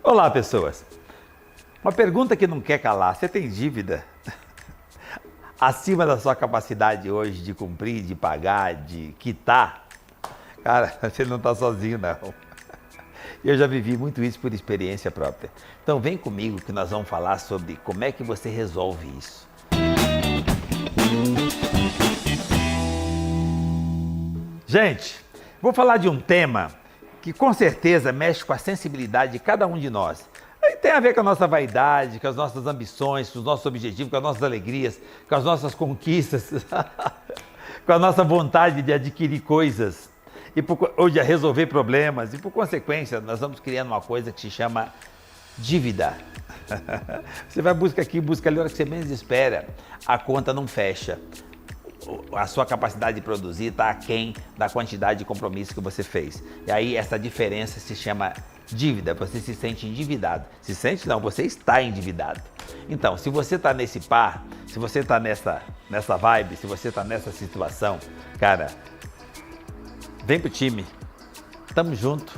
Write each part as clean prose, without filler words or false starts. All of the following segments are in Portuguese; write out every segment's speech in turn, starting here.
Olá, pessoas. Uma pergunta que não quer calar. Você tem dívida acima da sua capacidade hoje de cumprir, de pagar, de quitar? Cara, você não está sozinho, não. Eu já vivi muito isso por experiência própria. Então vem comigo que nós vamos falar sobre como é que você resolve isso. Gente, vou falar de um tema que com certeza mexe com a sensibilidade de cada um de nós. Aí tem a ver com a nossa vaidade, com as nossas ambições, com os nossos objetivos, com as nossas alegrias, com as nossas conquistas, com a nossa vontade de adquirir coisas ou de resolver problemas. E por consequência, nós vamos criando uma coisa que se chama dívida. Você vai buscar aqui, busca ali, a hora que você menos espera, a conta não fecha. A sua capacidade de produzir está aquém da quantidade de compromisso que você fez. E aí essa diferença se chama dívida. Você se sente endividado. Se sente? Não, você está endividado. Então, se você está nesse par, se você está nessa vibe, se você está nessa situação, cara, vem pro time. Tamo junto.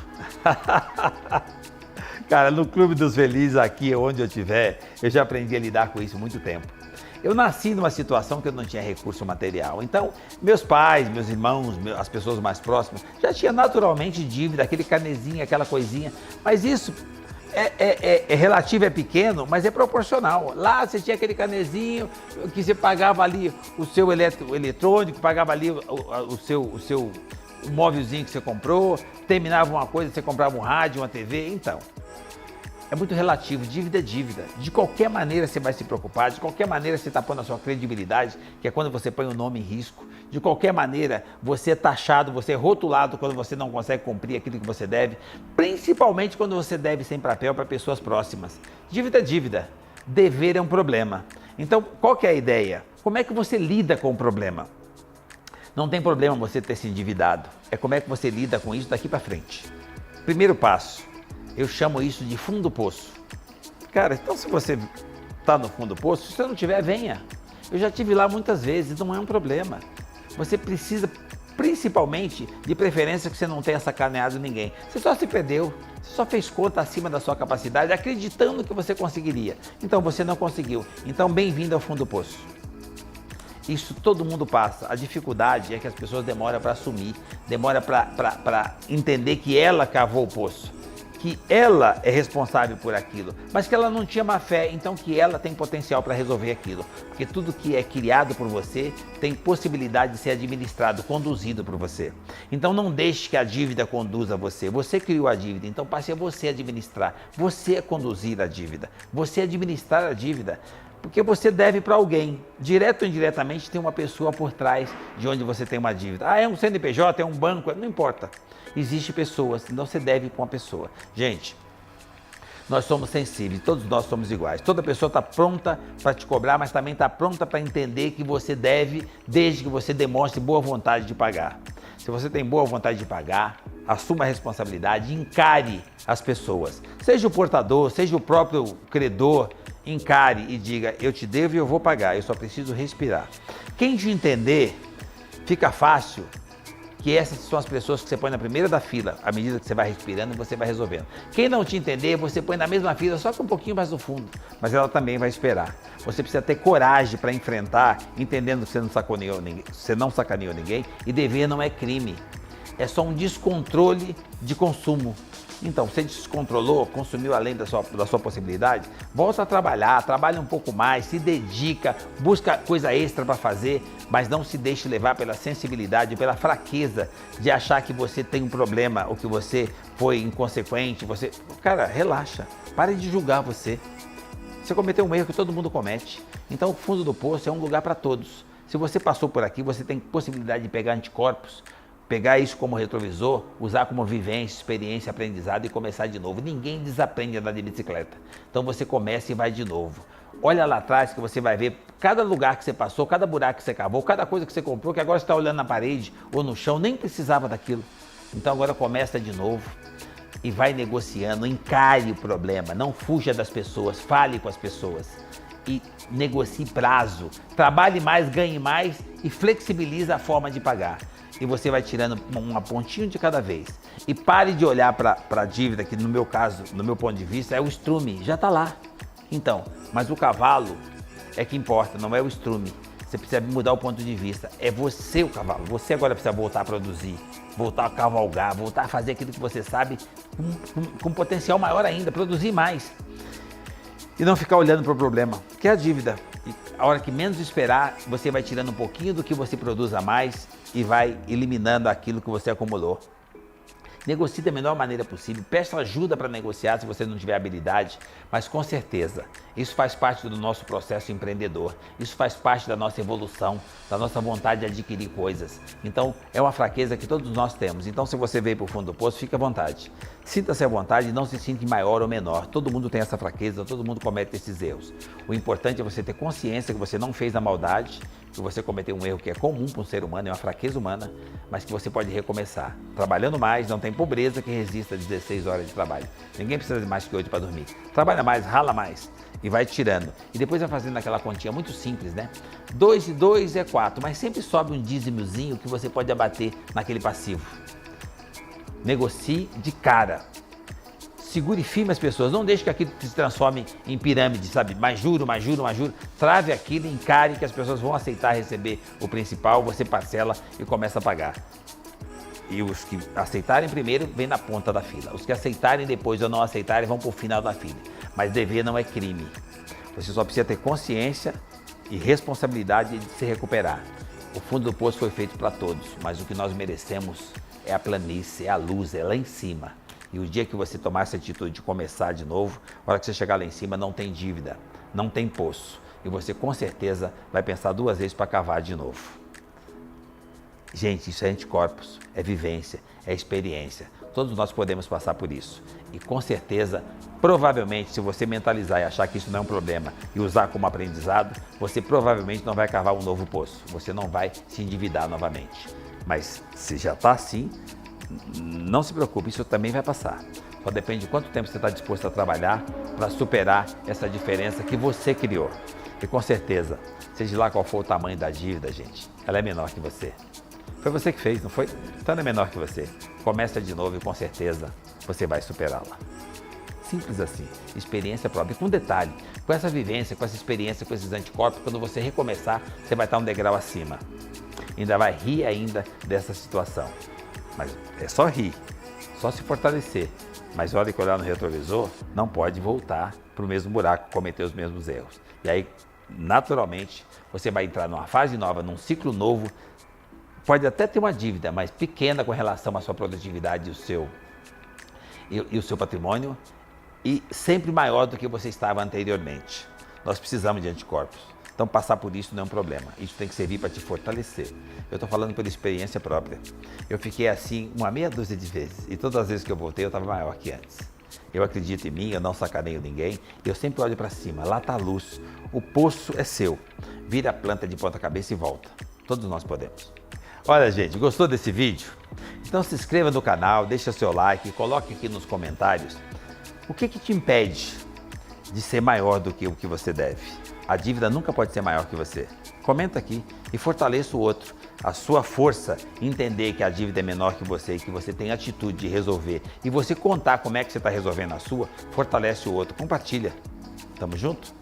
Cara, no Clube dos Felizes, aqui onde eu estiver, eu já aprendi a lidar com isso há muito tempo. Eu nasci numa situação que eu não tinha recurso material. Então, meus pais, meus irmãos, as pessoas mais próximas, já tinham naturalmente dívida, aquele canezinho, aquela coisinha. Mas isso é relativo, é pequeno, mas é proporcional. Lá você tinha aquele canezinho que você pagava ali o seu eletrônico, pagava ali o móvelzinho que você comprou, terminava uma coisa, você comprava um rádio, uma TV, então... É muito relativo, dívida é dívida. De qualquer maneira você vai se preocupar, de qualquer maneira você está pondo a sua credibilidade, que é quando você põe o nome em risco. De qualquer maneira você é taxado, você é rotulado quando você não consegue cumprir aquilo que você deve, principalmente quando você deve sem papel para pessoas próximas. Dívida é dívida, dever é um problema. Então, qual que é a ideia? Como é que você lida com o problema? Não tem problema você ter se endividado, é como é que você lida com isso daqui para frente. Primeiro passo. Eu chamo isso de fundo do poço. Cara, então se você está no fundo do poço, se você não tiver, venha. Eu já estive lá muitas vezes, não é um problema. Você precisa, principalmente, de preferência que você não tenha sacaneado ninguém. Você só se perdeu, você só fez conta acima da sua capacidade, acreditando que você conseguiria. Então você não conseguiu. Então bem-vindo ao fundo do poço. Isso todo mundo passa. A dificuldade é que as pessoas demoram para assumir, demoram para entender que ela cavou o poço. Que ela é responsável por aquilo, mas que ela não tinha má fé, então que ela tem potencial para resolver aquilo. Porque tudo que é criado por você tem possibilidade de ser administrado, conduzido por você. Então não deixe que a dívida conduza você. Você criou a dívida, então passe a você administrar, você conduzir a dívida, você administrar a dívida. Porque você deve para alguém, direto ou indiretamente tem uma pessoa por trás de onde você tem uma dívida. Ah, é um CNPJ, é um banco, não importa. Existem pessoas, então você deve para uma pessoa. Gente, nós somos sensíveis, todos nós somos iguais. Toda pessoa está pronta para te cobrar, mas também está pronta para entender que você deve, desde que você demonstre boa vontade de pagar. Se você tem boa vontade de pagar, assuma a responsabilidade, encare as pessoas. Seja o portador, seja o próprio credor, encare e diga, eu te devo e eu vou pagar, eu só preciso respirar. Quem te entender, fica fácil, que essas são as pessoas que você põe na primeira da fila, à medida que você vai respirando, você vai resolvendo. Quem não te entender, você põe na mesma fila, só que um pouquinho mais no fundo, mas ela também vai esperar. Você precisa ter coragem para enfrentar, entendendo que você não sacaneou ninguém, e dever não é crime, é só um descontrole de consumo. Então, você descontrolou, consumiu além da sua possibilidade, volta a trabalhar, trabalha um pouco mais, se dedica, busca coisa extra para fazer, mas não se deixe levar pela sensibilidade, pela fraqueza de achar que você tem um problema ou que você foi inconsequente. Cara, relaxa, pare de julgar você. Você cometeu um erro que todo mundo comete, então o fundo do poço é um lugar para todos. Se você passou por aqui, você tem possibilidade de pegar anticorpos, pegar isso como retrovisor, usar como vivência, experiência, aprendizado e começar de novo. Ninguém desaprende a andar de bicicleta. Então você começa e vai de novo. Olha lá atrás que você vai ver cada lugar que você passou, cada buraco que você cavou, cada coisa que você comprou, que agora você está olhando na parede ou no chão, nem precisava daquilo. Então agora começa de novo e vai negociando, encare o problema, não fuja das pessoas, fale com as pessoas. E negocie prazo, trabalhe mais, ganhe mais e flexibilize a forma de pagar. e você vai tirando uma pontinha de cada vez. E pare de olhar para a dívida, que no meu caso, no meu ponto de vista, é o estrume, já está lá. Então, mas o cavalo é que importa, não é o estrume. Você precisa mudar o ponto de vista. É você o cavalo. Você agora precisa voltar a produzir, voltar a cavalgar, voltar a fazer aquilo que você sabe com potencial maior ainda, produzir mais. E não ficar olhando para o problema, que é a dívida. E a hora que menos esperar, você vai tirando um pouquinho do que você produz a mais e vai eliminando aquilo que você acumulou. Negocie da melhor maneira possível, peça ajuda para negociar se você não tiver habilidade, mas com certeza, isso faz parte do nosso processo empreendedor, isso faz parte da nossa evolução, da nossa vontade de adquirir coisas. Então, é uma fraqueza que todos nós temos. Então, se você veio para o fundo do poço, fique à vontade. Sinta-se à vontade e não se sinta maior ou menor. Todo mundo tem essa fraqueza, todo mundo comete esses erros. O importante é você ter consciência que você não fez a maldade, que você cometeu um erro que é comum para um ser humano, é uma fraqueza humana, mas que você pode recomeçar. Trabalhando mais, não tem pobreza que resista a 16 horas de trabalho. Ninguém precisa de mais que 8 para dormir. Trabalha mais, rala mais e vai tirando. E depois vai fazendo aquela continha muito simples, né? 2 e 2 é 4, mas sempre sobe um dízimozinho que você pode abater naquele passivo. Negocie de cara. Segure firme as pessoas, não deixe que aquilo se transforme em pirâmide, sabe? Mais juro, mais juro, mais juro. Trave aquilo, encare que as pessoas vão aceitar receber o principal, você parcela e começa a pagar. E os que aceitarem primeiro, vêm na ponta da fila. Os que aceitarem depois ou não aceitarem, vão para o final da fila. Mas dever não é crime. Você só precisa ter consciência e responsabilidade de se recuperar. O fundo do poço foi feito para todos, mas o que nós merecemos é a planície, é a luz, é lá em cima. E o dia que você tomar essa atitude de começar de novo, a hora que você chegar lá em cima, não tem dívida, não tem poço. E você com certeza vai pensar 2 vezes para cavar de novo. Gente, isso é anticorpos, é vivência, é experiência. Todos nós podemos passar por isso. E com certeza, provavelmente, se você mentalizar e achar que isso não é um problema e usar como aprendizado, você provavelmente não vai cavar um novo poço. Você não vai se endividar novamente. Mas se já está assim, não se preocupe, isso também vai passar. Só depende de quanto tempo você está disposto a trabalhar para superar essa diferença que você criou. E com certeza, seja lá qual for o tamanho da dívida, gente, ela é menor que você. Foi você que fez, não foi? Então ela é menor que você. Começa de novo e com certeza você vai superá-la. Simples assim, experiência própria. E com detalhe, com essa vivência, com essa experiência, com esses anticorpos, quando você recomeçar, você vai estar um degrau acima. Ainda vai rir ainda dessa situação. Mas é só rir, só se fortalecer. Mas olha que olhar no retrovisor, não pode voltar para o mesmo buraco, cometer os mesmos erros. E aí, naturalmente, você vai entrar numa fase nova, num ciclo novo. Pode até ter uma dívida, mas pequena com relação à sua produtividade e o seu patrimônio, e sempre maior do que você estava anteriormente. Nós precisamos de anticorpos. Então passar por isso não é um problema, isso tem que servir para te fortalecer. Eu estou falando por experiência própria. Eu fiquei assim uma meia dúzia de vezes e todas as vezes que eu voltei eu estava maior que antes. Eu acredito em mim, eu não sacaneio ninguém, eu sempre olho para cima, lá está a luz, o poço é seu. Vira a planta de ponta cabeça e volta. Todos nós podemos. Olha gente, gostou desse vídeo? Então se inscreva no canal, deixa seu like, coloque aqui nos comentários o que te impede de ser maior do que o que você deve. A dívida nunca pode ser maior que você. Comenta aqui e fortaleça o outro. A sua força em entender que a dívida é menor que você e que você tem atitude de resolver e você contar como é que você está resolvendo a sua, fortalece o outro. Compartilha. Tamo junto?